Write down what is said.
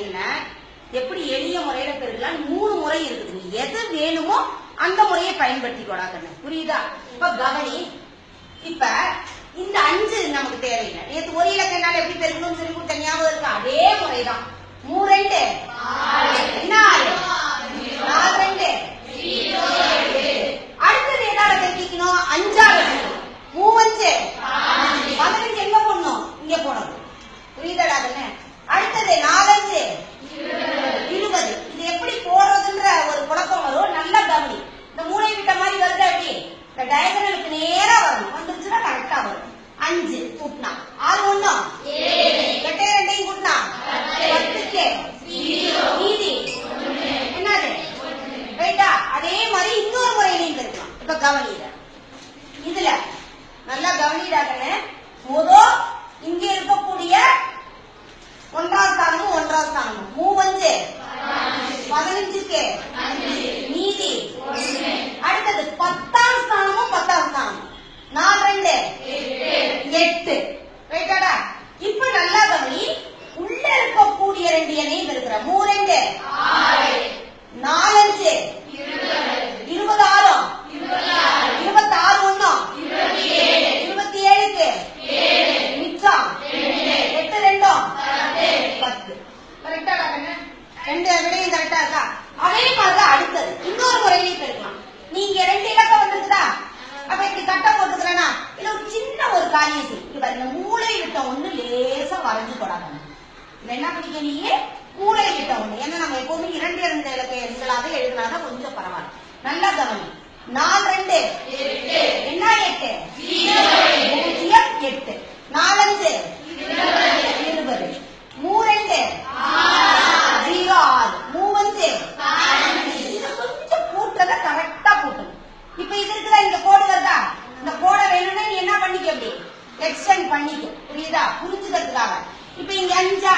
என்ன எப்படி எளிய முறையில பெருக்கலாம் 3 முறை இருக்குது. நீ எது வேணுமோ அந்த முறையை பயன்படுத்திக்கோடா கண்ணு. புரியுதா? இப்ப கவனி. இப்ப இந்த 5 நமக்கு தேவையில்லை. நேற்று ஒரு இலக்கணால எப்படி பெருக்கணும்னு சொல்லி கொடுத்த ஞாபகம் இருக்கா? அதே முறைதான். 3 2 என்ன 4 2 அடுத்தது எதால பெருக்கிக்கணும்? 5 3 5 15 எங்க போடணும்? இங்க போடணும். புரியுதடா கண்ணு? அடுத்தது 4 5 20. இது எப்படி போடுறதுன்ற ஒரு குழப்பம் வரும். நல்லா கவனி. இந்த மூளை விட்ட மாதிரி வருது. அப்படி இந்த டயகனலுக்கு நேரா வரணும். வந்துருச்சுன்னா கரெக்டா வரும். 5 கூட்டினா 6 1 8 2 கூட்டினா 10க்கு மீதி என்னது? ரைட்டா? அதே மாதிரி இன்னொரு முறையிலையும் இருக்கலாம். இப்ப கவனிட இதுல நல்லா கவனிடாக்கன்னு முதல் இங்க இருக்கக்கூடிய 1ஆம் ஸ்தானமும் 1ஆம் ஸ்தானமும் 3 5 15க்கு மீதி அடுத்தது 10ஆம் ஸ்தானமும் 10ஆம் ஸ்தானமும் 4 2 8 ரைட்டாடா? இப்ப நல்லா கவனி. உள்ள இருக்கக்கூடிய 2 எண்ணையும் இருக்கிற 3 2 4 5 26 26 1 27க்கு மிச்சம் 8 2 10. கரெக்டாடா கண்ணு? 2 விடையும் கரெக்டா இருக்கா? அதே மாதிரிதான் அடுத்தது இன்னொரு முறையிலையும் பெருக்கலாம். நீங்க 2 இலக்கம் வந்துருக்குதா? அப்ப இப்படி கட்ட போட்டுக்கிறேன்னா இல்ல ஒரு சின்ன ஒரு காரியம் செய்யும். இந்த மூளை விட்ட ஒண்ணு லேசா வரைஞ்சு போடாங்க. இல்ல என்ன பண்ணிக்க நீ மூளை விட்ட ஒண்ணு. ஏன்னா நம்ம எப்பவுமே 2 2 இலக்க எண்களாக எழுதினாதான் கொஞ்சம் பரவாயில்ல. நல்லா கவனி. 4 2 என்ன 8 0 8 4 5 20 3 2 0 6 3 கொஞ்சம் கூட்டத கரெக்டா கூட்டணும். இப்ப இது இருக்குதா? இங்க கோடு வருதா? இந்த கோடை வேணும்னா நீ என்ன பண்ணிக்க? அப்படி எக்ஸ்டெண்ட் பண்ணிக்க. புரியுதா? புரிஞ்சுக்கிறதுக்காக. இப்ப இங்க 5